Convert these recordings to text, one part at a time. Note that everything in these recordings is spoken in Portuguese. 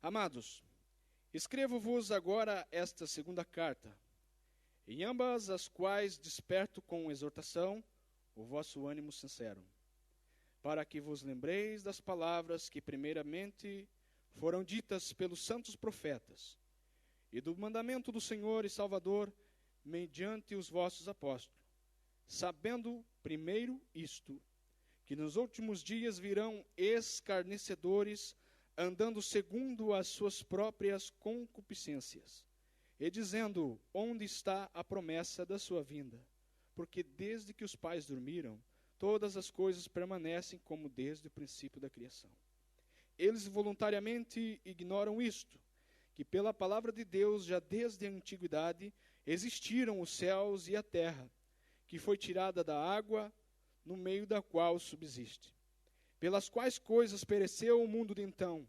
Amados, escrevo-vos agora esta segunda carta, em ambas as quais desperto com exortação o vosso ânimo sincero, para que vos lembreis das palavras que primeiramente foram ditas pelos santos profetas, e do mandamento do Senhor e Salvador mediante os vossos apóstolos, sabendo primeiro isto, que nos últimos dias virão escarnecedores, andando segundo as suas próprias concupiscências, e dizendo: onde está a promessa da sua vinda? Porque desde que os pais dormiram, todas as coisas permanecem como desde o princípio da criação. Eles voluntariamente ignoram isto, que pela palavra de Deus, já desde a antiguidade, existiram os céus e a terra, que foi tirada da água, no meio da qual subsiste, pelas quais coisas pereceu o mundo de então,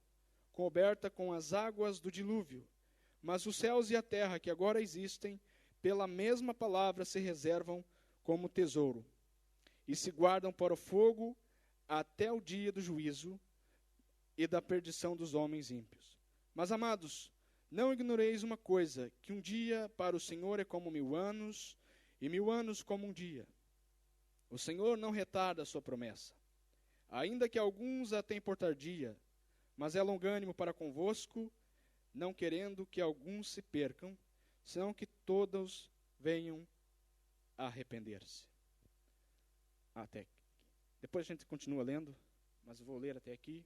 coberta com as águas do dilúvio. Mas os céus e a terra que agora existem, pela mesma palavra se reservam como tesouro, e se guardam para o fogo até o dia do juízo e da perdição dos homens ímpios. Mas, amados, não ignoreis uma coisa, que um dia para o Senhor é como 1000 anos, e 1000 anos como um dia. O Senhor não retarda a sua promessa, ainda que alguns a tenham por tardia, mas é longânimo para convosco, não querendo que alguns se percam, senão que todos venham a arrepender-se. Até aqui. Depois a gente continua lendo, mas eu vou ler até aqui.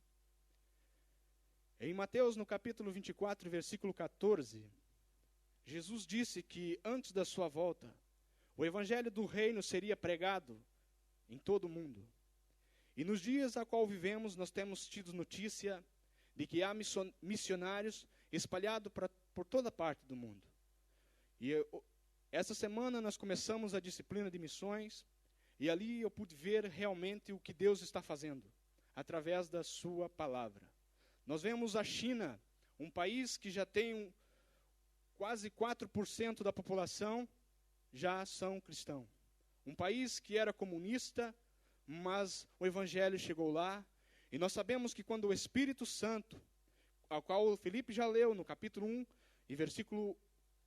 Em Mateus, no capítulo 24, versículo 14, Jesus disse que antes da sua volta, o evangelho do reino seria pregado em todo o mundo. E nos dias a qual vivemos, nós temos tido notícia de que há missionários espalhados por toda parte do mundo. E essa semana nós começamos a disciplina de missões, e ali eu pude ver realmente o que Deus está fazendo, através da sua palavra. Nós vemos a China, um país que já tem quase 4% da população, já são cristãos. Um país que era comunista, mas o evangelho chegou lá. E nós sabemos que quando o Espírito Santo, ao qual o Felipe já leu no capítulo 1 e versículo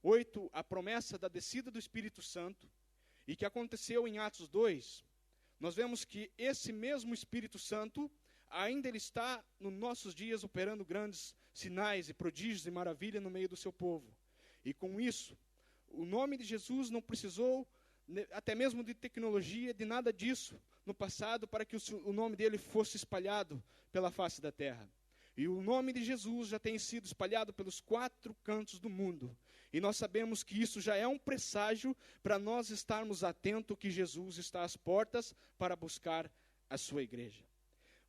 8, a promessa da descida do Espírito Santo, e que aconteceu em Atos 2, nós vemos que esse mesmo Espírito Santo, ainda ele está nos nossos dias operando grandes sinais e prodígios e maravilhas no meio do seu povo. E com isso, o nome de Jesus não precisou até mesmo de tecnologia, de nada disso no passado, para que o nome dele fosse espalhado pela face da terra. E o nome de Jesus já tem sido espalhado pelos 4 cantos do mundo. E nós sabemos que isso já é um presságio para nós estarmos atentos que Jesus está às portas para buscar a sua igreja.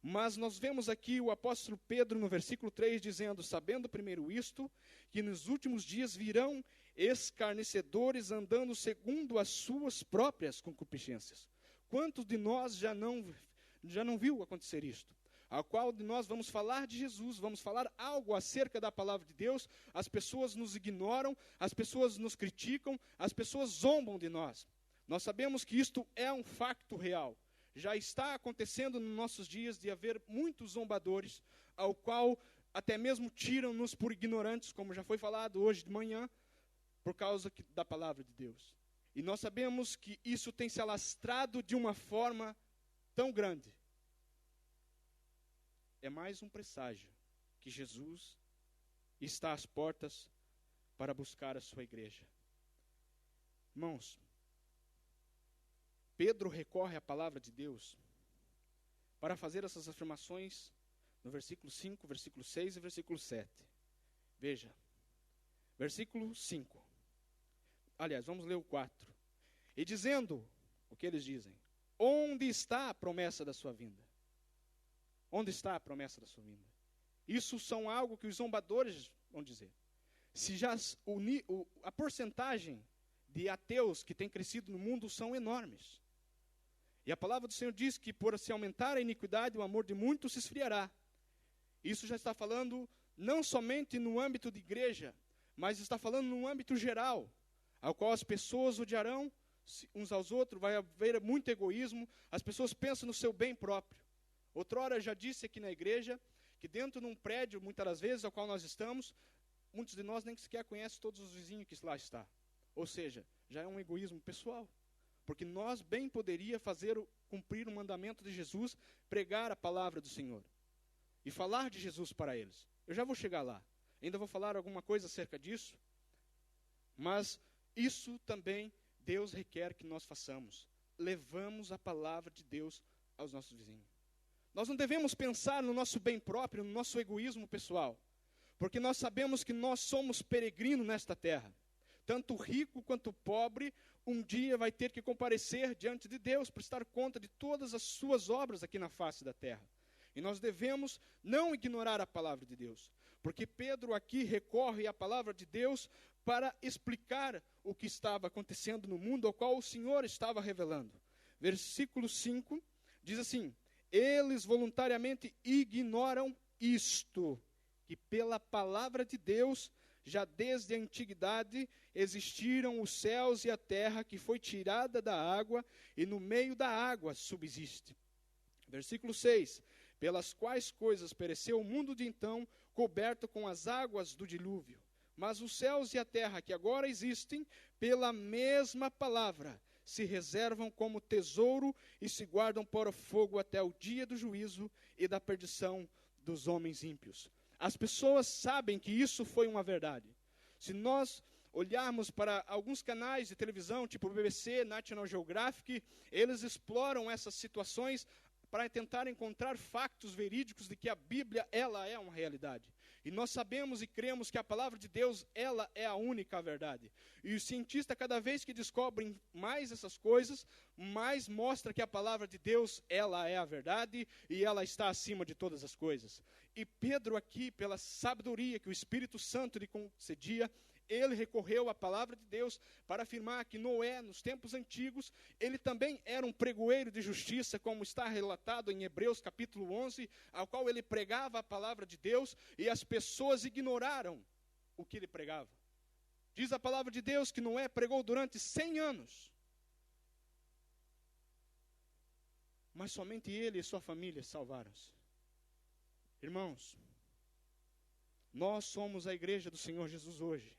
Mas nós vemos aqui o apóstolo Pedro no versículo 3 dizendo: sabendo primeiro isto, que nos últimos dias virão escarnecedores andando segundo as suas próprias concupiscências. Quantos de nós já não viu acontecer isto? Ao qual de nós vamos falar de Jesus, vamos falar algo acerca da palavra de Deus, as pessoas nos ignoram, as pessoas nos criticam, as pessoas zombam de nós. Nós sabemos que isto é um facto real. Já está acontecendo nos nossos dias de haver muitos zombadores, ao qual até mesmo tiram-nos por ignorantes, como já foi falado hoje de manhã, por causa da palavra de Deus. E nós sabemos que isso tem se alastrado de uma forma tão grande. É mais um presságio que Jesus está às portas para buscar a sua igreja. Irmãos, Pedro recorre à palavra de Deus para fazer essas afirmações no versículo 5, versículo 6 e versículo 7. Veja, versículo 5. Aliás, vamos ler o 4. E dizendo, o que eles dizem? Onde está a promessa da sua vinda? Onde está a promessa da sua vinda? Isso são algo que os zombadores vão dizer. Se já a porcentagem de ateus que tem crescido no mundo são enormes. E a palavra do Senhor diz que por se aumentar a iniquidade, o amor de muitos se esfriará. Isso já está falando não somente no âmbito de igreja, mas está falando no âmbito geral, ao qual as pessoas odiarão uns aos outros, vai haver muito egoísmo, as pessoas pensam no seu bem próprio. Outrora já disse aqui na igreja que dentro de um prédio, muitas das vezes, ao qual nós estamos, muitos de nós nem sequer conhecem todos os vizinhos que lá está. Ou seja, já é um egoísmo pessoal. Porque nós bem poderia cumprir o mandamento de Jesus, pregar a palavra do Senhor. E falar de Jesus para eles. Eu já vou chegar lá. Ainda vou falar alguma coisa acerca disso. Mas isso também Deus requer que nós façamos. Levamos a palavra de Deus aos nossos vizinhos. Nós não devemos pensar no nosso bem próprio, no nosso egoísmo pessoal. Porque nós sabemos que nós somos peregrinos nesta terra. Tanto rico quanto pobre, um dia vai ter que comparecer diante de Deus, prestar conta de todas as suas obras aqui na face da terra. E nós devemos não ignorar a palavra de Deus. Porque Pedro aqui recorre à palavra de Deus para explicar o que estava acontecendo no mundo, ao qual o Senhor estava revelando. Versículo 5 diz assim: eles voluntariamente ignoram isto, que pela palavra de Deus, já desde a antiguidade, existiram os céus e a terra, que foi tirada da água, e no meio da água subsiste. Versículo 6, pelas quais coisas pereceu o mundo de então, coberto com as águas do dilúvio. Mas os céus e a terra que agora existem, pela mesma palavra, se reservam como tesouro e se guardam para o fogo até o dia do juízo e da perdição dos homens ímpios. As pessoas sabem que isso foi uma verdade. Se nós olharmos para alguns canais de televisão, tipo o BBC, National Geographic, eles exploram essas situações para tentar encontrar factos verídicos de que a Bíblia, ela é uma realidade. E nós sabemos e cremos que a palavra de Deus, ela é a única verdade. E o cientista, cada vez que descobrem mais essas coisas, mais mostra que a palavra de Deus, ela é a verdade e ela está acima de todas as coisas. E Pedro aqui, pela sabedoria que o Espírito Santo lhe concedia, ele recorreu à palavra de Deus para afirmar que Noé, nos tempos antigos, ele também era um pregoeiro de justiça, como está relatado em Hebreus capítulo 11, ao qual ele pregava a palavra de Deus e as pessoas ignoraram o que ele pregava. Diz a palavra de Deus que Noé pregou durante 100 anos. Mas somente ele e sua família salvaram-se. Irmãos, nós somos a igreja do Senhor Jesus hoje.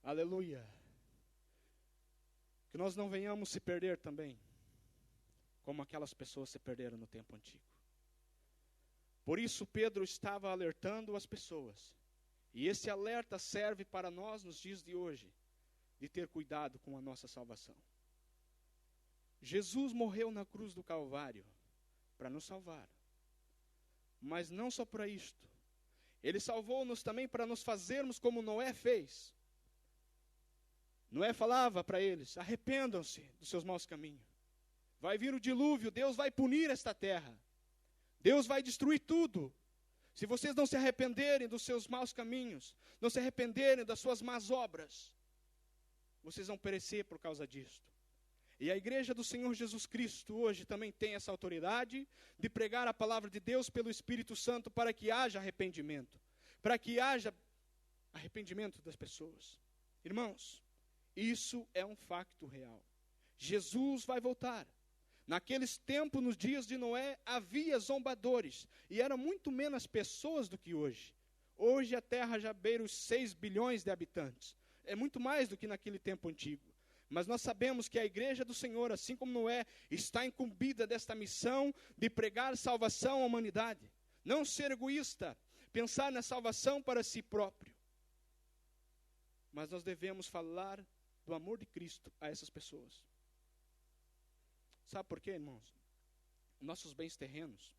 Aleluia. Que nós não venhamos se perder também, como aquelas pessoas se perderam no tempo antigo. Por isso Pedro estava alertando as pessoas. E esse alerta serve para nós nos dias de hoje, de ter cuidado com a nossa salvação. Jesus morreu na cruz do Calvário para nos salvar. Mas não só para isto. Ele salvou-nos também para nos fazermos como Noé fez. Noé falava para eles: arrependam-se dos seus maus caminhos. Vai vir o dilúvio, Deus vai punir esta terra. Deus vai destruir tudo. Se vocês não se arrependerem dos seus maus caminhos, não se arrependerem das suas más obras, vocês vão perecer por causa disto. E a igreja do Senhor Jesus Cristo hoje também tem essa autoridade de pregar a palavra de Deus pelo Espírito Santo para que haja arrependimento. Para que haja arrependimento das pessoas. Irmãos, isso é um facto real. Jesus vai voltar. Naqueles tempos, nos dias de Noé, havia zombadores. E eram muito menos pessoas do que hoje. Hoje a terra já beira os 6 bilhões de habitantes. É muito mais do que naquele tempo antigo. Mas nós sabemos que a igreja do Senhor, assim como Noé, está incumbida desta missão de pregar salvação à humanidade. Não ser egoísta, pensar na salvação para si próprio. Mas nós devemos falar do amor de Cristo a essas pessoas. Sabe por quê, irmãos? Nossos bens terrenos,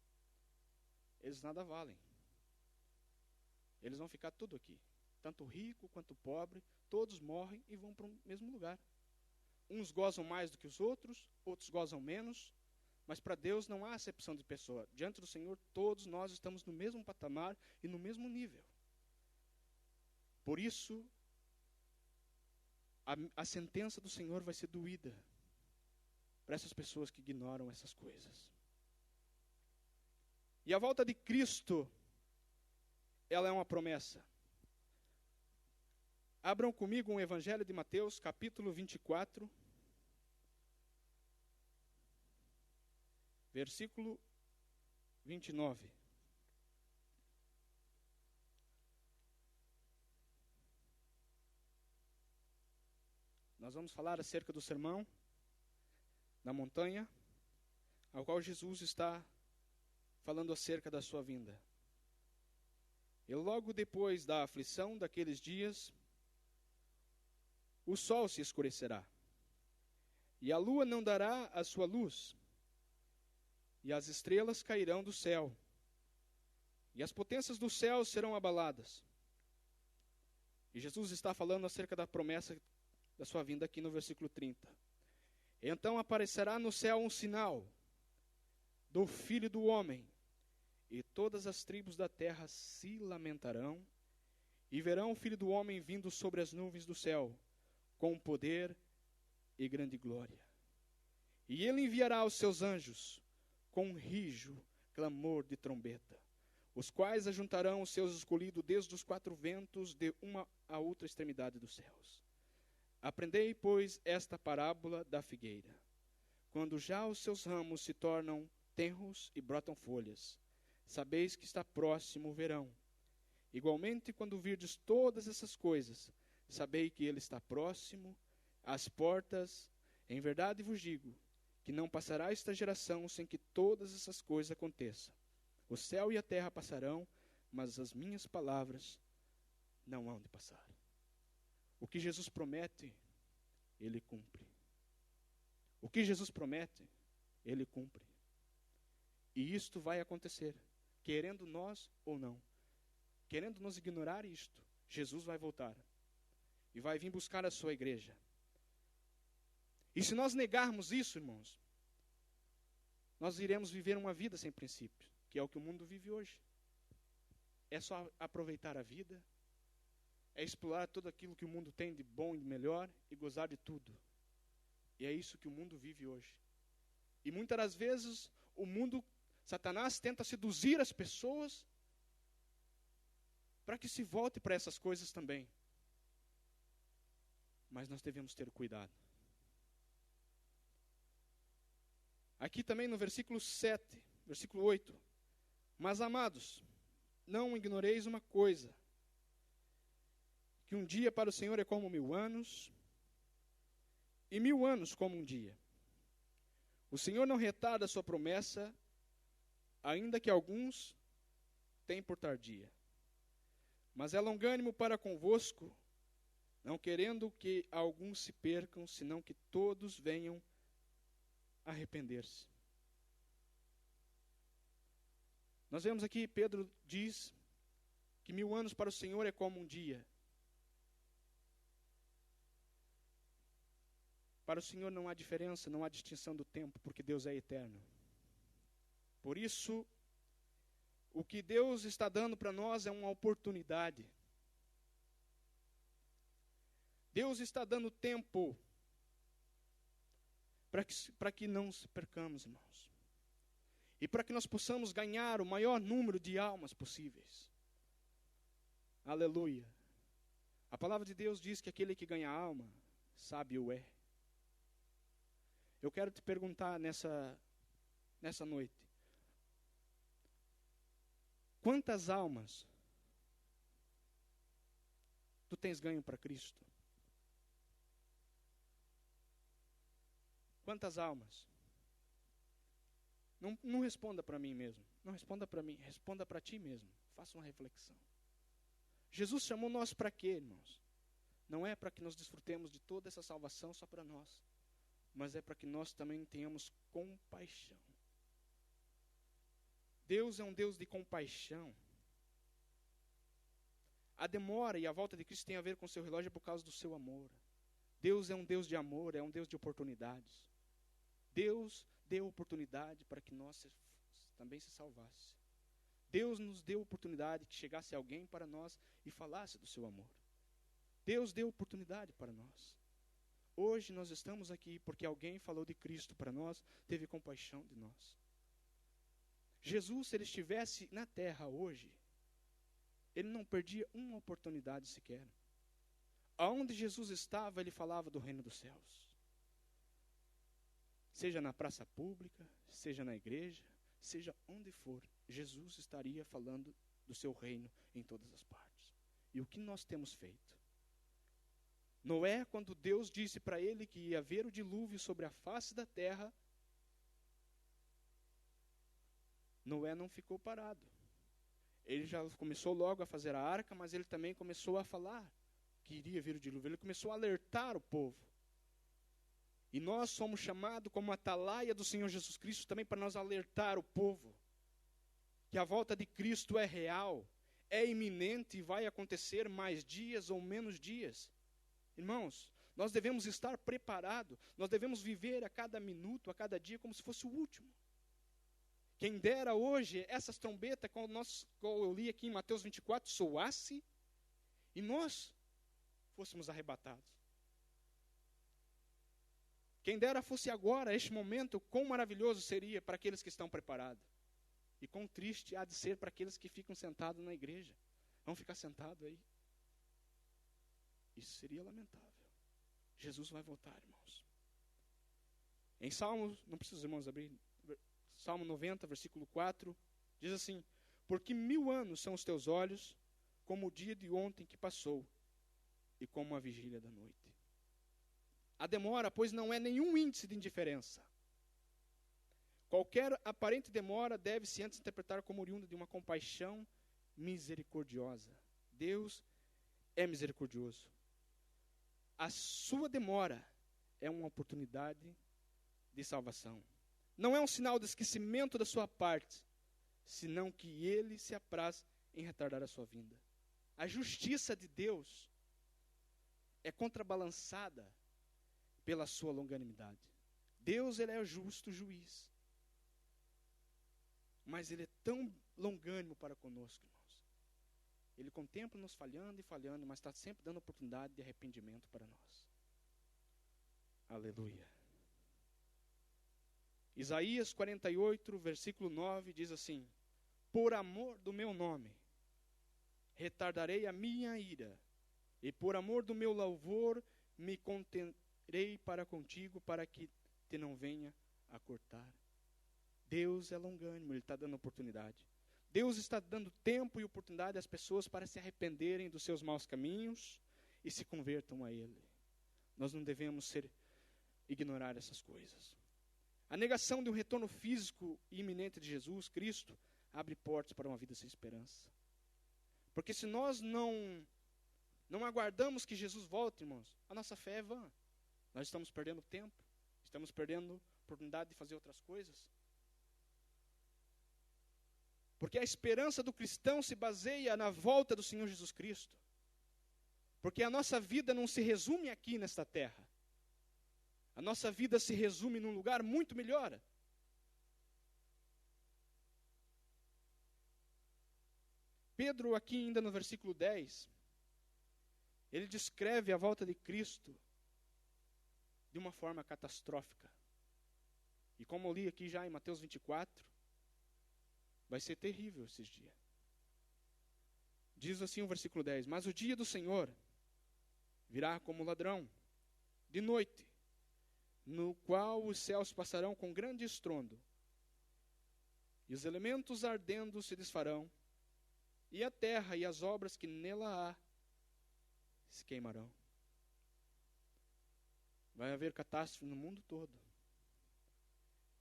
eles nada valem. Eles vão ficar tudo aqui. Tanto rico quanto pobre, todos morrem e vão para o mesmo lugar. Uns gozam mais do que os outros gozam menos, mas para Deus não há acepção de pessoa. Diante do Senhor, todos nós estamos no mesmo patamar e no mesmo nível. Por isso, a sentença do Senhor vai ser doída para essas pessoas que ignoram essas coisas. E a volta de Cristo, ela é uma promessa. Abram comigo o Evangelho de Mateus, capítulo 24, versículo 29. Nós vamos falar acerca do sermão da montanha, ao qual Jesus está falando acerca da sua vinda. E logo depois da aflição daqueles dias, o sol se escurecerá, e a lua não dará a sua luz, e as estrelas cairão do céu, e as potências do céu serão abaladas. E Jesus está falando acerca da promessa da sua vinda aqui no versículo 30. Então aparecerá no céu um sinal do Filho do Homem, e todas as tribos da terra se lamentarão, e verão o Filho do Homem vindo sobre as nuvens do céu, com poder e grande glória. E ele enviará os seus anjos com um rijo, clamor de trombeta, os quais ajuntarão os seus escolhidos desde os quatro ventos, de uma a outra extremidade dos céus. Aprendei, pois, esta parábola da figueira. Quando já os seus ramos se tornam tenros e brotam folhas, sabeis que está próximo o verão. Igualmente, quando virdes todas essas coisas, sabei que ele está próximo, às portas. Em verdade vos digo, que não passará esta geração sem que todas essas coisas aconteçam. O céu e a terra passarão, mas as minhas palavras não hão de passar. O que Jesus promete, ele cumpre. O que Jesus promete, ele cumpre. E isto vai acontecer, querendo nós ou não. Querendo nos ignorar isto, Jesus vai voltar. E vai vir buscar a sua igreja. E se nós negarmos isso, irmãos, nós iremos viver uma vida sem princípio, que é o que o mundo vive hoje. É só aproveitar a vida, é explorar tudo aquilo que o mundo tem de bom e de melhor e gozar de tudo. E é isso que o mundo vive hoje. E muitas das vezes o mundo, Satanás tenta seduzir as pessoas para que se volte para essas coisas também. Mas nós devemos ter cuidado. Aqui também no versículo 7, versículo 8. Mas, amados, não ignoreis uma coisa, que um dia para o Senhor é como 1000 anos, e 1000 anos como um dia. O Senhor não retarda a sua promessa, ainda que alguns tenham por tardia. Mas é longânimo para convosco, não querendo que alguns se percam, senão que todos venham arrepender-se. Nós vemos aqui, Pedro diz que 1000 anos para o Senhor é como um dia. Para o Senhor não há diferença, não há distinção do tempo, porque Deus é eterno. Por isso, o que Deus está dando para nós é uma oportunidade. Deus está dando tempo para que não se percamos, irmãos. E para que nós possamos ganhar o maior número de almas possíveis. Aleluia. A palavra de Deus diz que aquele que ganha alma, sábio é. Eu quero te perguntar nessa noite. Quantas almas tu tens ganho para Cristo? Quantas almas? Não responda para mim mesmo. Não responda para mim. Responda para ti mesmo. Faça uma reflexão. Jesus chamou nós para quê, irmãos? Não é para que nós desfrutemos de toda essa salvação só para nós. Mas é para que nós também tenhamos compaixão. Deus é um Deus de compaixão. A demora e a volta de Cristo tem a ver com o seu relógio por causa do seu amor. Deus é um Deus de amor, é um Deus de oportunidades. Deus deu oportunidade para que nós também se salvasse. Deus nos deu oportunidade que chegasse alguém para nós e falasse do seu amor. Deus deu oportunidade para nós. Hoje nós estamos aqui porque alguém falou de Cristo para nós, teve compaixão de nós. Jesus, se ele estivesse na terra hoje, ele não perdia uma oportunidade sequer. Aonde Jesus estava, ele falava do reino dos céus. Seja na praça pública, seja na igreja, seja onde for, Jesus estaria falando do seu reino em todas as partes. E o que nós temos feito? Noé, quando Deus disse para ele que ia haver o dilúvio sobre a face da terra, Noé não ficou parado. Ele já começou logo a fazer a arca, mas ele também começou a falar que iria vir o dilúvio. Ele começou a alertar o povo. E nós somos chamados como atalaia do Senhor Jesus Cristo também para nós alertar o povo que a volta de Cristo é real, é iminente e vai acontecer mais dias ou menos dias. Irmãos, nós devemos estar preparados, nós devemos viver a cada minuto, a cada dia como se fosse o último. Quem dera hoje essas trombetas, como eu li aqui em Mateus 24, soasse e nós fôssemos arrebatados. Quem dera fosse agora, este momento, quão maravilhoso seria para aqueles que estão preparados. E quão triste há de ser para aqueles que ficam sentados na igreja. Vão ficar sentados aí. Isso seria lamentável. Jesus vai voltar, irmãos. Em Salmos, não precisa os irmãos abrir, Salmo 90, versículo 4, diz assim: porque 1000 anos são os teus olhos, como o dia de ontem que passou, e como a vigília da noite. A demora, pois, não é nenhum índice de indiferença. Qualquer aparente demora deve-se antes interpretar como oriunda de uma compaixão misericordiosa. Deus é misericordioso. A sua demora é uma oportunidade de salvação. Não é um sinal de esquecimento da sua parte, senão que ele se apraz em retardar a sua vinda. A justiça de Deus é contrabalançada pela sua longanimidade. Deus, ele é o justo juiz. Mas ele é tão longânimo para conosco, irmãos. Ele contempla nos falhando e falhando, mas está sempre dando oportunidade de arrependimento para nós. Aleluia. Isaías 48, versículo 9, diz assim: por amor do meu nome, retardarei a minha ira, e por amor do meu louvor, me contenderei para contigo, para que te não venha a cortar. Deus é longânimo, ele está dando oportunidade. Deus está dando tempo e oportunidade às pessoas para se arrependerem dos seus maus caminhos e se convertam a Ele. Nós não devemos ignorar essas coisas. A negação de um retorno físico e iminente de Jesus Cristo abre portas para uma vida sem esperança. Porque se nós não aguardamos que Jesus volte, irmãos, a nossa fé é vã. Nós estamos perdendo tempo, estamos perdendo a oportunidade de fazer outras coisas. Porque a esperança do cristão se baseia na volta do Senhor Jesus Cristo. Porque a nossa vida não se resume aqui nesta terra. A nossa vida se resume num lugar muito melhor. Pedro, aqui ainda no versículo 10, ele descreve a volta de Cristo de uma forma catastrófica. E como eu li aqui já em Mateus 24, vai ser terrível esses dias. Diz assim o versículo 10: mas o dia do Senhor virá como ladrão, de noite, no qual os céus passarão com grande estrondo, e os elementos ardendo se desfarão, e a terra e as obras que nela há se queimarão. Vai haver catástrofe no mundo todo.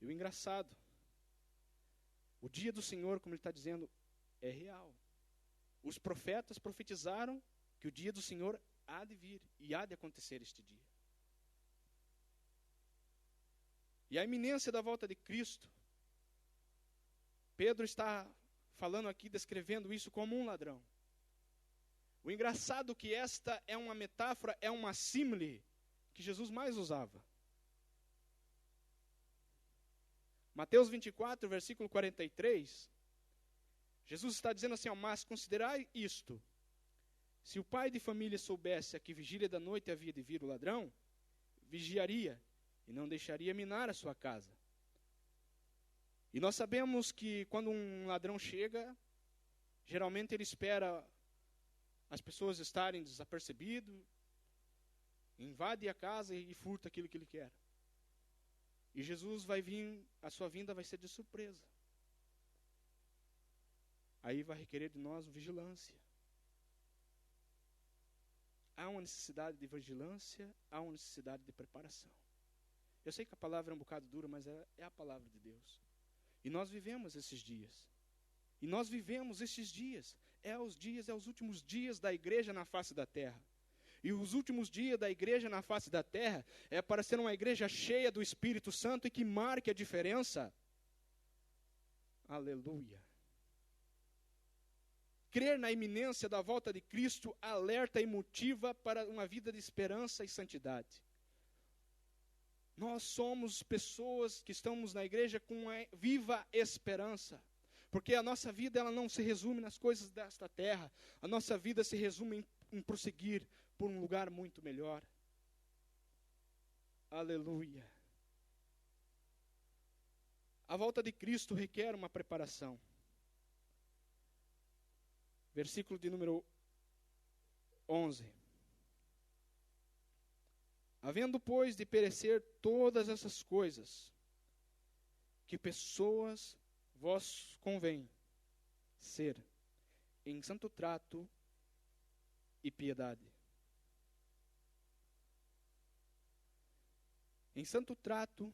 E o engraçado, o dia do Senhor, como ele está dizendo, é real. Os profetas profetizaram que o dia do Senhor há de vir e há de acontecer este dia. E a iminência da volta de Cristo, Pedro está falando aqui, descrevendo isso como um ladrão. O engraçado é que esta é uma metáfora, é uma símile que Jesus mais usava. Mateus 24, versículo 43, Jesus está dizendo assim: mas considerai isto, se o pai de família soubesse a que vigília da noite havia de vir o ladrão, vigiaria e não deixaria minar a sua casa. E nós sabemos que quando um ladrão chega, geralmente ele espera as pessoas estarem desapercebidas, invade a casa e furta aquilo que ele quer. E Jesus vai vir, a sua vinda vai ser de surpresa. aí vai requerer de nós vigilância. Há uma necessidade de vigilância, há uma necessidade de preparação. Eu sei que a palavra é um bocado dura, mas é a palavra de Deus. E nós vivemos esses dias. E nós vivemos esses dias. É os últimos dias da igreja na face da terra. E os últimos dias da igreja na face da terra é para ser uma igreja cheia do Espírito Santo e que marque a diferença. Aleluia. Crer na iminência da volta de Cristo alerta e motiva para uma vida de esperança e santidade. Nós somos pessoas que estamos na igreja com uma viva esperança. Porque a nossa vida ela não se resume nas coisas desta terra. A nossa vida se resume em prosseguir por um lugar muito melhor. Aleluia. A volta de Cristo requer uma preparação. Versículo de número 11. Havendo, pois, de perecer todas essas coisas, que pessoas vos convém ser em santo trato e piedade. Em santo trato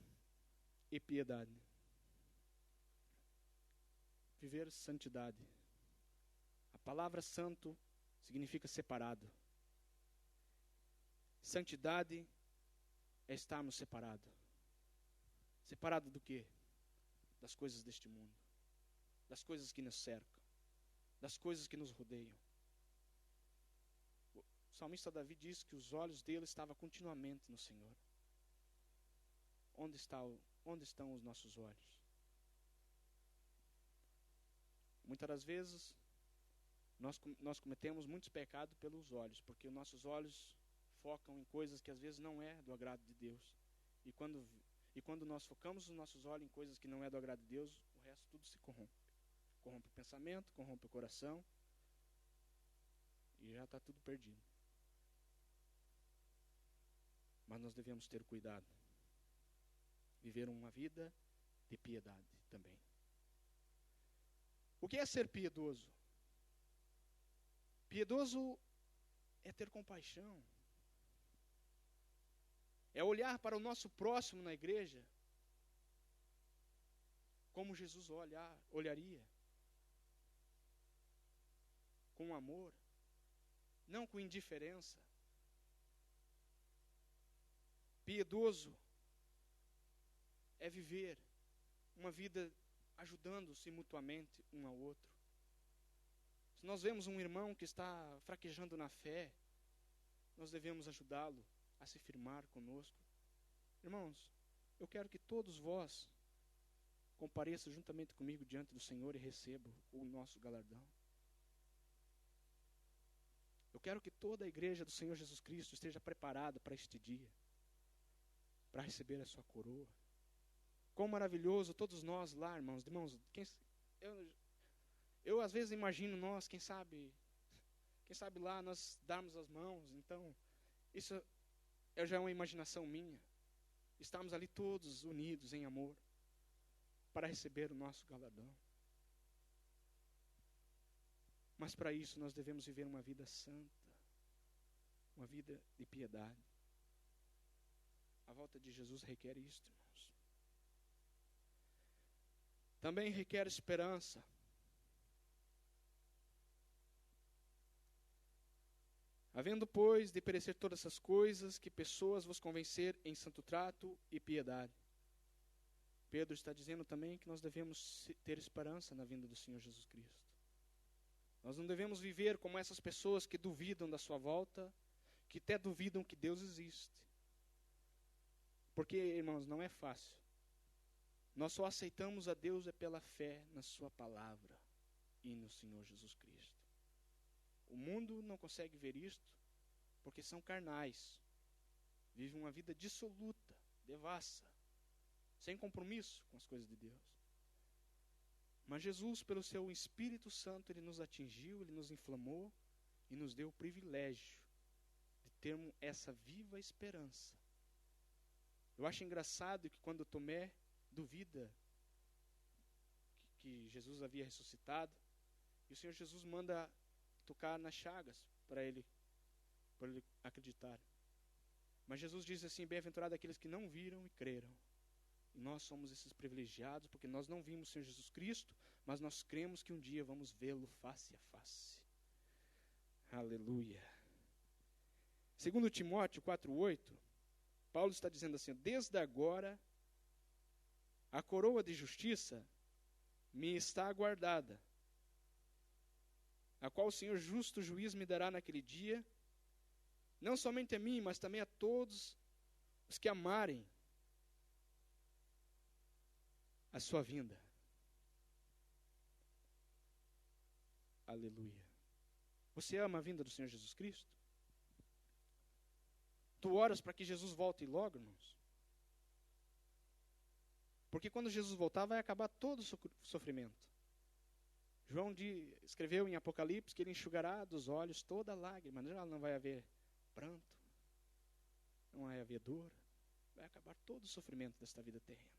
e piedade. Viver santidade. A palavra santo significa separado. Santidade é estarmos separados. Separado do quê? Das coisas deste mundo. Das coisas que nos cercam. Das coisas que nos rodeiam. O salmista Davi diz que os olhos dele estavam continuamente no Senhor. Onde estão os nossos olhos? Muitas das vezes, nós cometemos muitos pecados pelos olhos, porque os nossos olhos focam em coisas que às vezes não é do agrado de Deus. E quando nós focamos os nossos olhos em coisas que não é do agrado de Deus, o resto tudo se corrompe. Corrompe o pensamento, corrompe o coração, e já está tudo perdido. Mas nós devemos ter cuidado. Viver uma vida de piedade também. O que é ser piedoso? Piedoso é ter compaixão. É olhar para o nosso próximo na igreja como Jesus olharia. Com amor, não com indiferença. Piedoso é viver uma vida ajudando-se mutuamente um ao outro. Se nós vemos um irmão que está fraquejando na fé, nós devemos ajudá-lo a se firmar conosco. Irmãos, eu quero que todos vós compareçam juntamente comigo diante do Senhor e recebam o nosso galardão. Eu quero que toda a igreja do Senhor Jesus Cristo esteja preparada para este dia, para receber a sua coroa. Quão maravilhoso todos nós lá, irmãos, eu às vezes imagino nós, quem sabe lá nós darmos as mãos. Então, isso já é uma imaginação minha. Estamos ali todos unidos em amor para receber o nosso galardão. Mas para isso nós devemos viver uma vida santa, uma vida de piedade. A volta de Jesus requer isto, irmãos. Também requer esperança. Havendo, pois, de perecer todas essas coisas, que pessoas vos convencer em santo trato e piedade. Pedro está dizendo também que nós devemos ter esperança na vinda do Senhor Jesus Cristo. Nós não devemos viver como essas pessoas que duvidam da sua volta, que até duvidam que Deus existe. Porque, irmãos, não é fácil. Nós só aceitamos a Deus pela fé na sua palavra e no Senhor Jesus Cristo. O mundo não consegue ver isto porque são carnais. Vivem uma vida dissoluta, devassa, sem compromisso com as coisas de Deus. Mas Jesus, pelo seu Espírito Santo, Ele nos atingiu, Ele nos inflamou e nos deu o privilégio de termos essa viva esperança. Eu acho engraçado que quando Tomé duvida que Jesus havia ressuscitado, E o Senhor Jesus manda tocar nas chagas para ele acreditar. Mas Jesus diz assim: bem-aventurado aqueles que não viram e creram. E nós somos esses privilegiados, porque nós não vimos o Senhor Jesus Cristo, mas nós cremos que um dia vamos vê-lo face a face. Aleluia. 2 Timóteo 4,8, Paulo está dizendo assim: desde agora a coroa de justiça me está aguardada, a qual o Senhor justo juiz me dará naquele dia, não somente a mim, mas também a todos os que amarem a sua vinda. Aleluia. Você ama a vinda do Senhor Jesus Cristo? Tu oras para que Jesus volte logo, irmãos? Porque quando Jesus voltar, vai acabar todo o sofrimento. João escreveu em Apocalipse que ele enxugará dos olhos toda lágrima. Não vai haver pranto, não vai haver dor. Vai acabar todo o sofrimento desta vida terrena.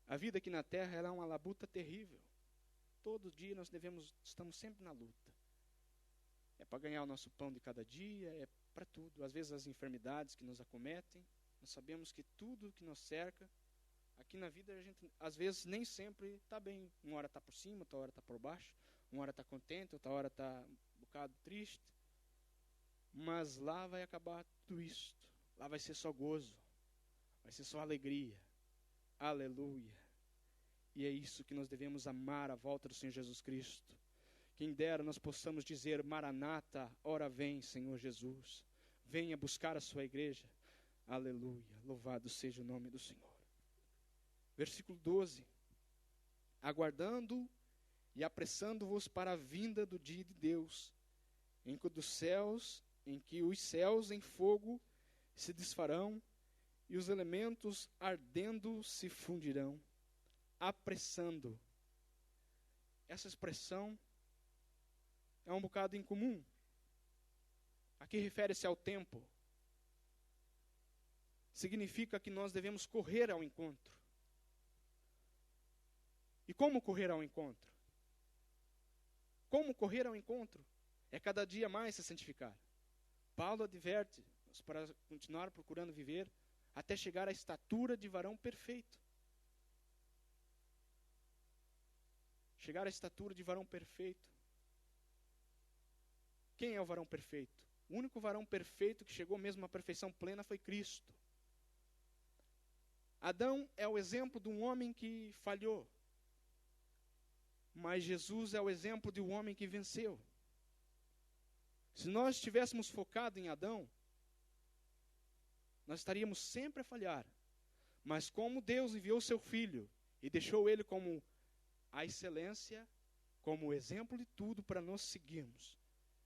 A vida aqui na terra ela é uma labuta terrível. Todo dia nós estamos sempre na luta. É para ganhar o nosso pão de cada dia, é para tudo. Às vezes as enfermidades que nos acometem, nós sabemos que tudo que nos cerca, aqui na vida a gente às vezes nem sempre está bem. Uma hora está por cima, outra hora está por baixo, uma hora está contente, outra hora está um bocado triste. Mas lá vai acabar tudo isto. Lá vai ser só gozo, vai ser só alegria. Aleluia. E é isso que nós devemos amar a volta do Senhor Jesus Cristo. Quem dera nós possamos dizer: Maranata, ora vem, Senhor Jesus. Venha buscar a sua igreja. Aleluia. Louvado seja o nome do Senhor. Versículo 12. Aguardando e apressando-vos para a vinda do dia de Deus, em que os céus em fogo se desfarão e os elementos ardendo se fundirão. Apressando. Essa expressão é um bocado incomum. Aqui refere-se ao tempo. Significa que nós devemos correr ao encontro. E como correr ao encontro? Como correr ao encontro? É cada dia mais se santificar. Paulo adverte para continuar procurando viver até chegar à estatura de varão perfeito. Chegar à estatura de varão perfeito. Quem é o varão perfeito? O único varão perfeito que chegou mesmo à perfeição plena foi Cristo. Adão é o exemplo de um homem que falhou. Mas Jesus é o exemplo de um homem que venceu. Se nós estivéssemos focados em Adão, nós estaríamos sempre a falhar. Mas como Deus enviou seu Filho e deixou ele como a excelência, como o exemplo de tudo para nós seguirmos.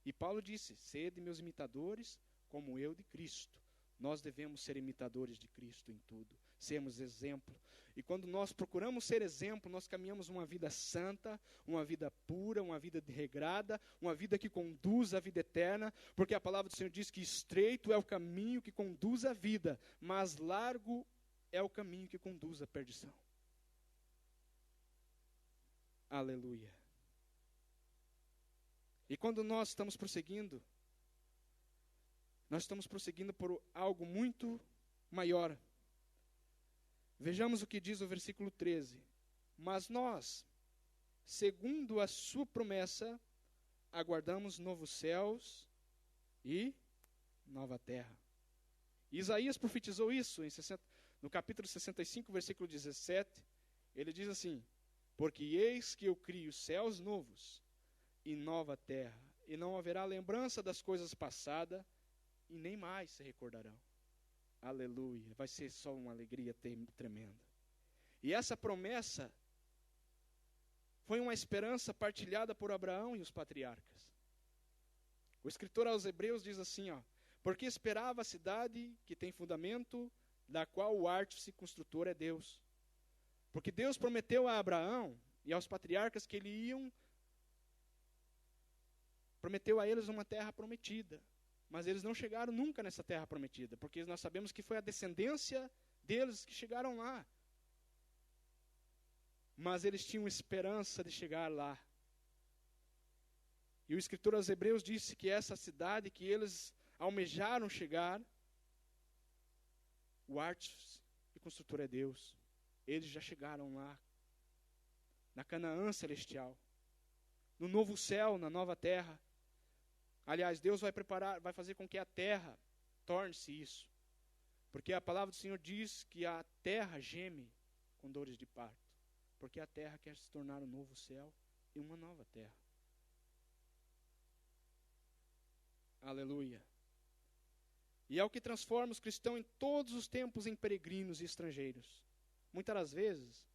E Paulo disse: sede meus imitadores, como eu de Cristo. Nós devemos ser imitadores de Cristo em tudo, sermos exemplo. E quando nós procuramos ser exemplo, nós caminhamos uma vida santa, uma vida pura, uma vida regrada, uma vida que conduz à vida eterna, porque a palavra do Senhor diz que estreito é o caminho que conduz à vida, mas largo é o caminho que conduz à perdição. Aleluia. E quando nós estamos prosseguindo, nós estamos prosseguindo por algo muito maior. Vejamos o que diz o versículo 13. Mas nós, segundo a sua promessa, aguardamos novos céus e nova terra. Isaías profetizou isso no capítulo 65, versículo 17. Ele diz assim: porque eis que eu crio céus novos e nova terra, e não haverá lembrança das coisas passadas, e nem mais se recordarão. Aleluia. Vai ser só uma alegria tremenda. E essa promessa foi uma esperança partilhada por Abraão e os patriarcas. O escritor aos Hebreus diz assim, porque esperava a cidade que tem fundamento, da qual o artífice construtor é Deus. Porque Deus prometeu a Abraão e aos patriarcas que prometeu a eles uma terra prometida. Mas eles não chegaram nunca nessa terra prometida, porque nós sabemos que foi a descendência deles que chegaram lá. Mas eles tinham esperança de chegar lá. E o escritor aos Hebreus disse que essa cidade que eles almejaram chegar, o artífice e construtor é Deus. Eles já chegaram lá, na Canaã celestial, no novo céu, na nova terra. Aliás, Deus vai fazer com que a terra torne-se isso. Porque a palavra do Senhor diz que a terra geme com dores de parto. Porque a terra quer se tornar um novo céu e uma nova terra. Aleluia. E é o que transforma os cristãos em todos os tempos em peregrinos e estrangeiros. Muitas das vezes,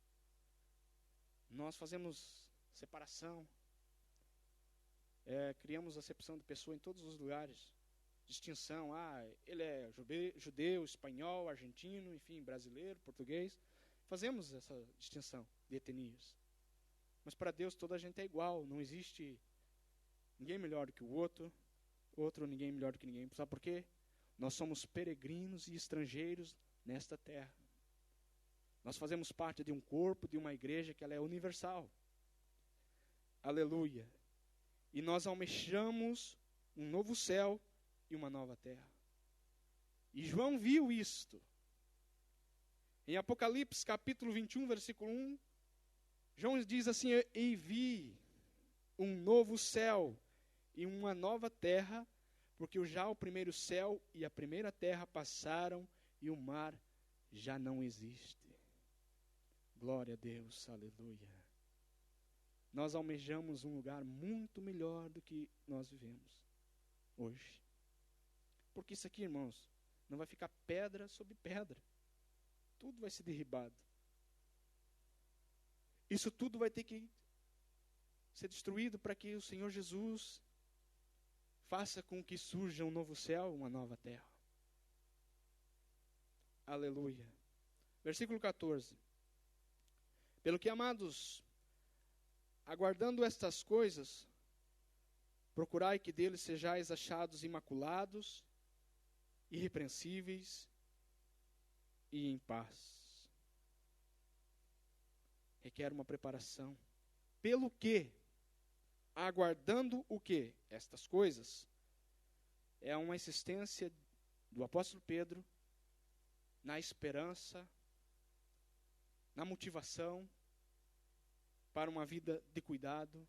nós fazemos separação, criamos acepção de pessoa em todos os lugares, distinção, ele é judeu, espanhol, argentino, enfim, brasileiro, português. Fazemos essa distinção de etnias. Mas para Deus toda a gente é igual, não existe ninguém melhor do que o outro ninguém melhor do que ninguém. Sabe por quê? Nós somos peregrinos e estrangeiros nesta terra. Nós fazemos parte de um corpo, de uma igreja que ela é universal. Aleluia. E nós almejamos um novo céu e uma nova terra. E João viu isto. Em Apocalipse capítulo 21, versículo 1, João diz assim: e vi um novo céu e uma nova terra, porque já o primeiro céu e a primeira terra passaram e o mar já não existe. Glória a Deus, aleluia. Nós almejamos um lugar muito melhor do que nós vivemos hoje. Porque isso aqui, irmãos, não vai ficar pedra sobre pedra. Tudo vai ser derribado. Isso tudo vai ter que ser destruído para que o Senhor Jesus faça com que surja um novo céu, uma nova terra. Aleluia. Versículo 14. Pelo que, amados, aguardando estas coisas, procurai que deles sejais achados imaculados, irrepreensíveis e em paz. Requer uma preparação. Pelo que, aguardando o que? Estas coisas. É uma insistência do apóstolo Pedro na esperança, na motivação para uma vida de cuidado,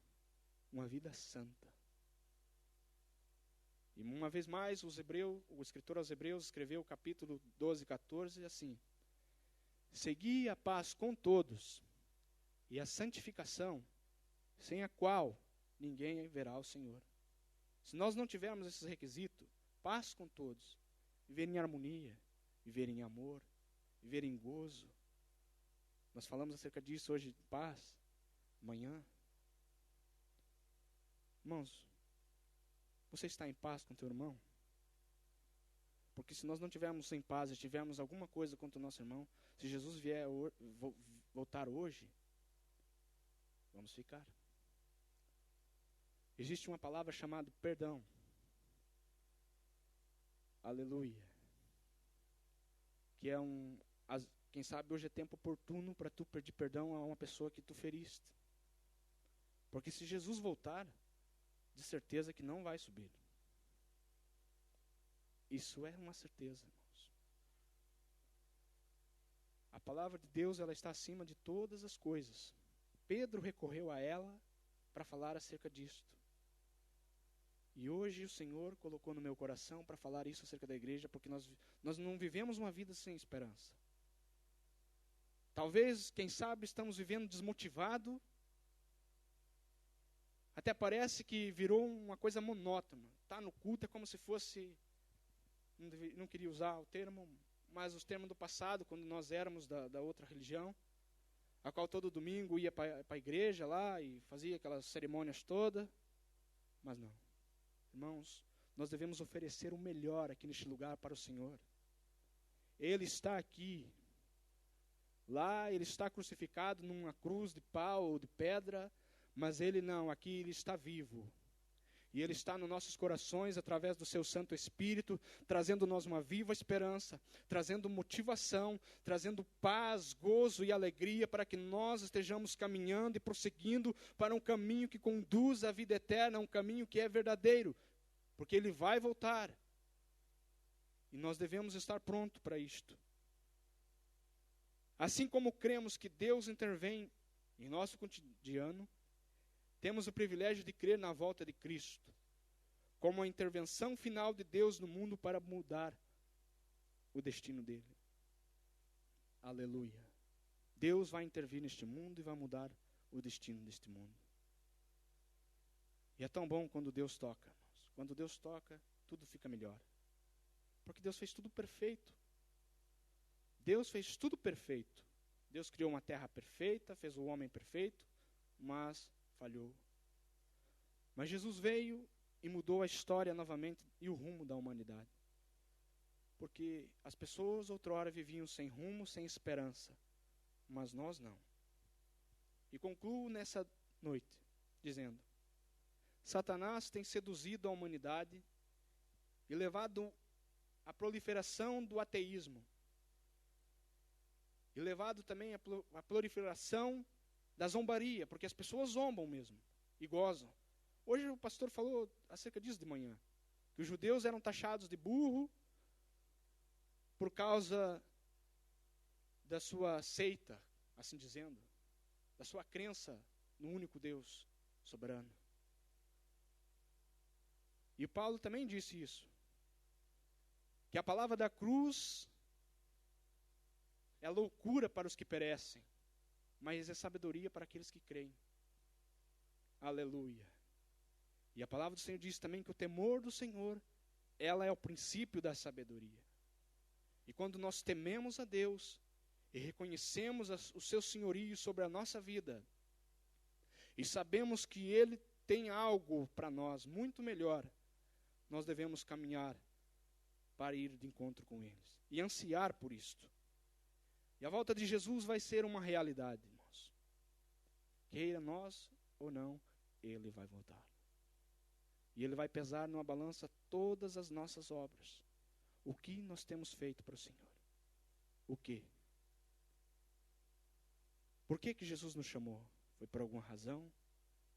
uma vida santa. E uma vez mais, o escritor aos Hebreus escreveu o capítulo 12 e 14 assim: segui a paz com todos e a santificação, sem a qual ninguém verá o Senhor. Se nós não tivermos esses requisitos, paz com todos, viver em harmonia, viver em amor, viver em gozo. Nós falamos acerca disso hoje, de paz, amanhã. Irmãos, você está em paz com teu irmão? Porque se nós não tivermos em paz e tivermos alguma coisa contra o nosso irmão, se Jesus vier voltar hoje, vamos ficar. Existe uma palavra chamada perdão. Aleluia. Que é quem sabe hoje é tempo oportuno para tu pedir perdão a uma pessoa que tu feriste. Porque se Jesus voltar, de certeza que não vai subir. Isso é uma certeza, irmãos. A palavra de Deus, ela está acima de todas as coisas. Pedro recorreu a ela para falar acerca disto. E hoje o Senhor colocou no meu coração para falar isso acerca da igreja, porque nós não vivemos uma vida sem esperança. Talvez, quem sabe, estamos vivendo desmotivado. Até parece que virou uma coisa monótona. Está no culto, é como se fosse, não queria usar o termo, mas os termos do passado, quando nós éramos da outra religião, a qual todo domingo ia para a igreja lá e fazia aquelas cerimônias todas. Mas não. Irmãos, nós devemos oferecer o melhor aqui neste lugar para o Senhor. Ele está aqui. Lá ele está crucificado numa cruz de pau ou de pedra, mas ele não, aqui ele está vivo. E Ele está nos nossos corações através do Seu Santo Espírito, trazendo-nos uma viva esperança, trazendo motivação, trazendo paz, gozo e alegria para que nós estejamos caminhando e prosseguindo para um caminho que conduz à vida eterna, um caminho que é verdadeiro, porque Ele vai voltar. E nós devemos estar prontos para isto. Assim como cremos que Deus intervém em nosso cotidiano, temos o privilégio de crer na volta de Cristo, como a intervenção final de Deus no mundo para mudar o destino dele. Aleluia. Deus vai intervir neste mundo e vai mudar o destino deste mundo. E é tão bom quando Deus toca, irmãos. Quando Deus toca, tudo fica melhor. Porque Deus fez tudo perfeito. Deus fez tudo perfeito. Deus criou uma terra perfeita, fez o homem perfeito, mas falhou. Mas Jesus veio e mudou a história novamente e o rumo da humanidade. Porque as pessoas outrora viviam sem rumo, sem esperança, mas nós não. E concluo nessa noite dizendo: Satanás tem seduzido a humanidade e levado à proliferação do ateísmo. E levado também à proliferação da zombaria, porque as pessoas zombam mesmo e gozam. Hoje o pastor falou acerca disso de manhã, que os judeus eram taxados de burro por causa da sua seita, assim dizendo, da sua crença no único Deus soberano. E Paulo também disse isso, que a palavra da cruz é loucura para os que perecem, mas é sabedoria para aqueles que creem. Aleluia. E a palavra do Senhor diz também que o temor do Senhor, ela é o princípio da sabedoria. E quando nós tememos a Deus e reconhecemos o seu senhorio sobre a nossa vida, e sabemos que Ele tem algo para nós muito melhor, nós devemos caminhar para ir de encontro com eles e ansiar por isto. E a volta de Jesus vai ser uma realidade, irmãos. Queira nós ou não, Ele vai voltar. E Ele vai pesar numa balança todas as nossas obras. O que nós temos feito para o Senhor? O quê? Por que Jesus nos chamou? Foi por alguma razão?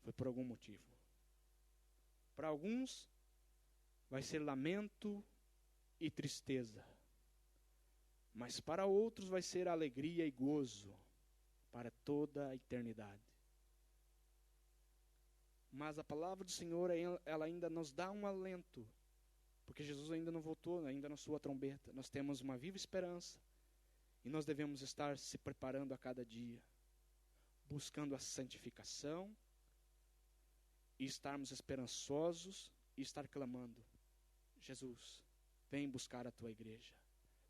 Foi por algum motivo? Para alguns, vai ser lamento e tristeza. Mas para outros vai ser alegria e gozo para toda a eternidade. Mas a palavra do Senhor, ela ainda nos dá um alento, porque Jesus ainda não voltou, ainda na sua trombeta. Nós temos uma viva esperança e nós devemos estar se preparando a cada dia, buscando a santificação e estarmos esperançosos e estar clamando: Jesus, vem buscar a tua igreja.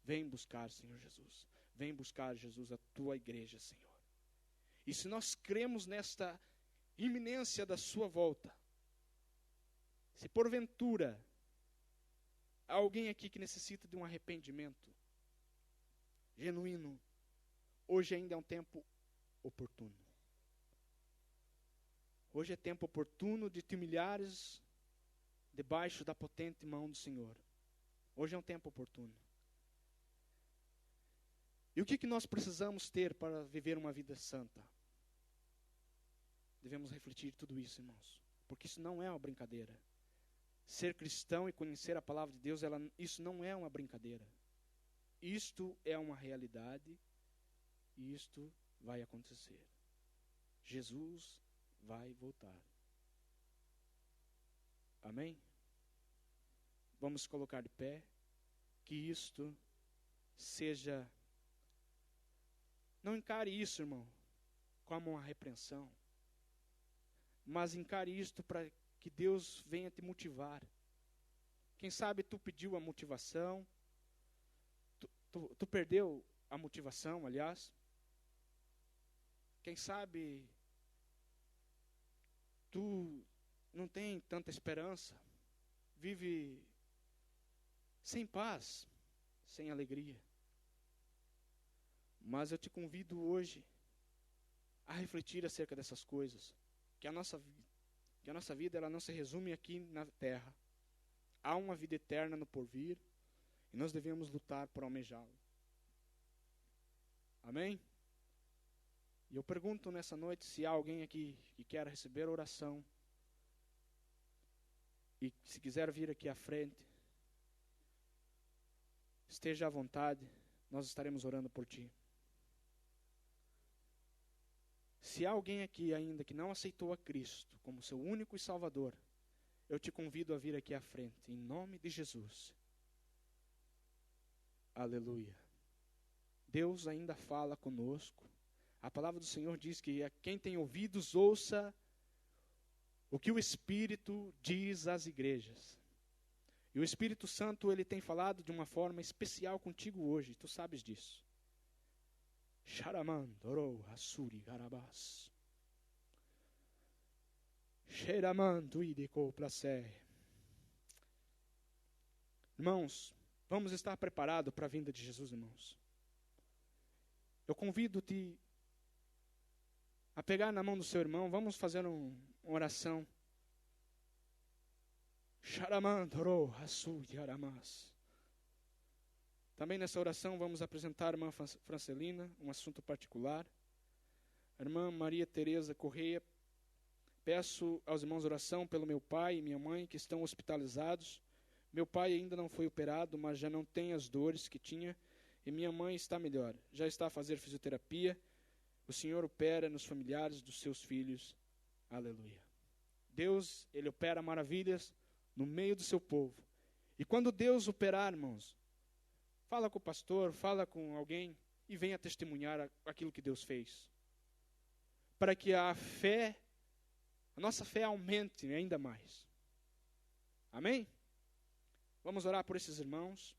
Vem buscar, Senhor Jesus. Vem buscar, Jesus, a tua igreja, Senhor. E se nós cremos nesta iminência da sua volta, se porventura há alguém aqui que necessita de um arrependimento genuíno, hoje ainda é um tempo oportuno. Hoje é tempo oportuno de te humilhares debaixo da potente mão do Senhor. Hoje é um tempo oportuno. E o que nós precisamos ter para viver uma vida santa? Devemos refletir tudo isso, irmãos, porque isso não é uma brincadeira. Ser cristão e conhecer a palavra de Deus, isso não é uma brincadeira. Isto é uma realidade e isto vai acontecer. Jesus vai voltar. Amém? Vamos colocar de pé, que isto seja... Não encare isso, irmão, como uma repreensão, mas encare isto para que Deus venha te motivar. Quem sabe tu pediu a motivação, tu perdeu a motivação, aliás. Quem sabe tu não tem tanta esperança, vive sem paz, sem alegria. Mas eu te convido hoje a refletir acerca dessas coisas, que a que a nossa vida ela não se resume aqui na terra. Há uma vida eterna no porvir e nós devemos lutar por almejá-la. Amém? E eu pergunto nessa noite se há alguém aqui que quer receber oração e se quiser vir aqui à frente, esteja à vontade, nós estaremos orando por ti. Se há alguém aqui ainda que não aceitou a Cristo como seu único e Salvador, eu te convido a vir aqui à frente, em nome de Jesus. Aleluia. Deus ainda fala conosco. A palavra do Senhor diz que a quem tem ouvidos, ouça o que o Espírito diz às igrejas. E o Espírito Santo, ele tem falado de uma forma especial contigo hoje, tu sabes disso. Sharamandoro Hasuri Garabas. Sheramandu Ideko Placé. Irmãos, vamos estar preparados para a vinda de Jesus, irmãos. Eu convido-te a pegar na mão do seu irmão, vamos fazer uma oração. Sharamandoro Hasuri Aramas. Também nessa oração vamos apresentar a irmã Francelina, um assunto particular. A irmã Maria Tereza Correia, peço aos irmãos oração pelo meu pai e minha mãe que estão hospitalizados. Meu pai ainda não foi operado, mas já não tem as dores que tinha. E minha mãe está melhor, já está a fazer fisioterapia. O Senhor opera nos familiares dos seus filhos. Aleluia. Deus, Ele opera maravilhas no meio do seu povo. E quando Deus operar, irmãos, fala com o pastor, fala com alguém e venha testemunhar aquilo que Deus fez. Para que a nossa fé aumente ainda mais. Amém? Vamos orar por esses irmãos,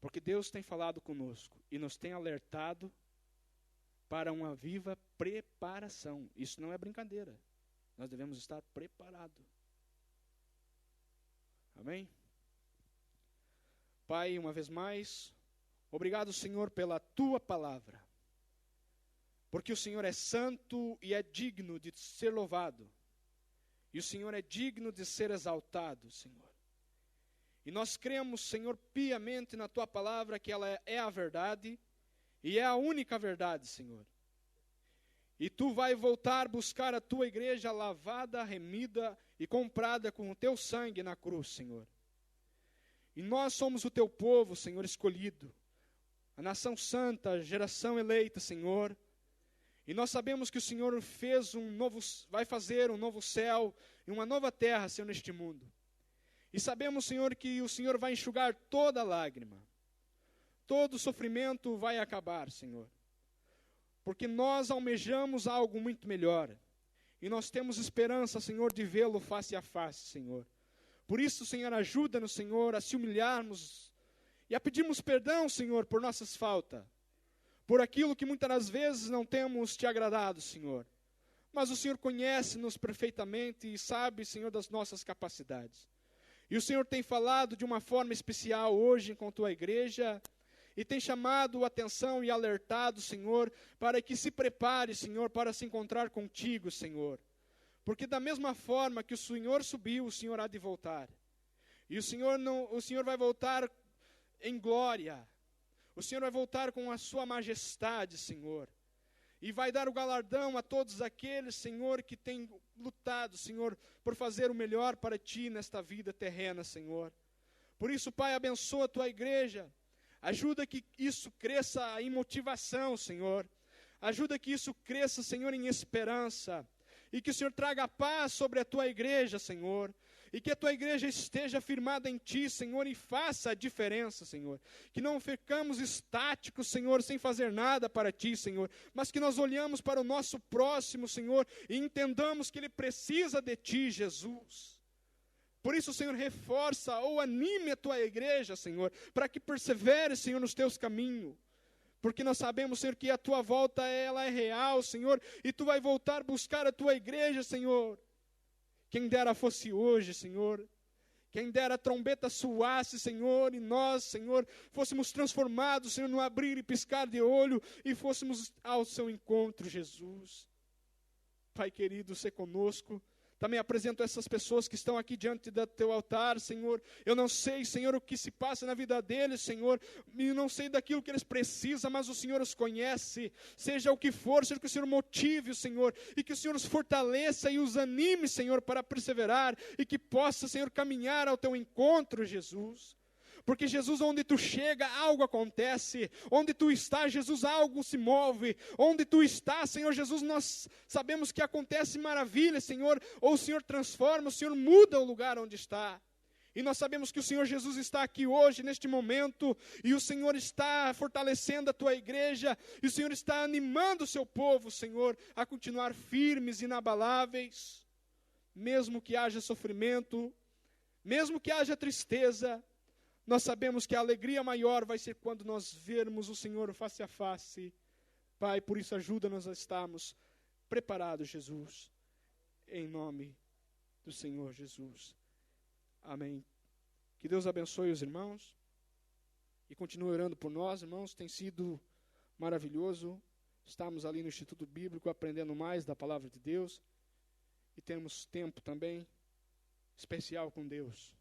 porque Deus tem falado conosco e nos tem alertado para uma viva preparação. Isso não é brincadeira. Nós devemos estar preparados. Amém? Pai, uma vez mais, obrigado, Senhor, pela Tua palavra. Porque o Senhor é santo e é digno de ser louvado. E o Senhor é digno de ser exaltado, Senhor. E nós cremos, Senhor, piamente na Tua palavra, que ela é a verdade, e é a única verdade, Senhor. E Tu vai voltar buscar a Tua igreja lavada, remida e comprada com o Teu sangue na cruz, Senhor. E nós somos o Teu povo, Senhor, escolhido, a nação santa, a geração eleita, Senhor. E nós sabemos que o Senhor vai fazer um novo céu e uma nova terra, Senhor, neste mundo. E sabemos, Senhor, que o Senhor vai enxugar toda lágrima. Todo sofrimento vai acabar, Senhor. Porque nós almejamos algo muito melhor. E nós temos esperança, Senhor, de vê-lo face a face, Senhor. Por isso, Senhor, ajuda-nos, Senhor, a se humilharmos e a pedirmos perdão, Senhor, por nossas faltas. Por aquilo que muitas das vezes não temos te agradado, Senhor. Mas o Senhor conhece-nos perfeitamente e sabe, Senhor, das nossas capacidades. E o Senhor tem falado de uma forma especial hoje com a Tua igreja e tem chamado a atenção e alertado, Senhor, para que se prepare, Senhor, para se encontrar contigo, Senhor. Porque da mesma forma que o Senhor subiu, o Senhor há de voltar. E o Senhor vai voltar em glória. O Senhor vai voltar com a sua majestade, Senhor. E vai dar o galardão a todos aqueles, Senhor, que têm lutado, Senhor, por fazer o melhor para Ti nesta vida terrena, Senhor. Por isso, Pai, abençoa a Tua igreja. Ajuda que isso cresça em motivação, Senhor. Ajuda que isso cresça, Senhor, em esperança. E que o Senhor traga paz sobre a Tua igreja, Senhor. E que a Tua igreja esteja firmada em Ti, Senhor, e faça a diferença, Senhor. Que não ficamos estáticos, Senhor, sem fazer nada para Ti, Senhor. Mas que nós olhamos para o nosso próximo, Senhor, e entendamos que ele precisa de Ti, Jesus. Por isso, Senhor, reforça ou anime a Tua igreja, Senhor, para que persevere, Senhor, nos Teus caminhos. Porque nós sabemos, Senhor, que a Tua volta, ela é real, Senhor, e Tu vai voltar buscar a Tua igreja, Senhor. Quem dera fosse hoje, Senhor. Quem dera a trombeta soasse, Senhor, e nós, Senhor, fôssemos transformados, Senhor, no abrir e piscar de olho, e fôssemos ao Seu encontro, Jesus. Pai querido, sê conosco. Também apresento essas pessoas que estão aqui diante do teu altar, Senhor. Eu não sei, Senhor, o que se passa na vida deles, Senhor. E não sei daquilo que eles precisam, mas o Senhor os conhece. Seja o que for, seja que o Senhor motive, Senhor. E que o Senhor os fortaleça e os anime, Senhor, para perseverar. E que possa, Senhor, caminhar ao teu encontro, Jesus. Porque, Jesus, onde tu chega, algo acontece. Onde tu está, Jesus, algo se move. Onde tu está, Senhor Jesus, nós sabemos que acontece maravilha, Senhor. Ou o Senhor transforma, o Senhor muda o lugar onde está. E nós sabemos que o Senhor Jesus está aqui hoje, neste momento. E o Senhor está fortalecendo a tua igreja. E o Senhor está animando o seu povo, Senhor, a continuar firmes, inabaláveis. Mesmo que haja sofrimento, mesmo que haja tristeza, nós sabemos que a alegria maior vai ser quando nós vermos o Senhor face a face. Pai, por isso ajuda-nos a estarmos preparados, Jesus, em nome do Senhor Jesus. Amém. Que Deus abençoe os irmãos e continue orando por nós, irmãos. Tem sido maravilhoso. Estamos ali no Instituto Bíblico aprendendo mais da palavra de Deus e temos tempo também especial com Deus.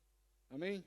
Amém?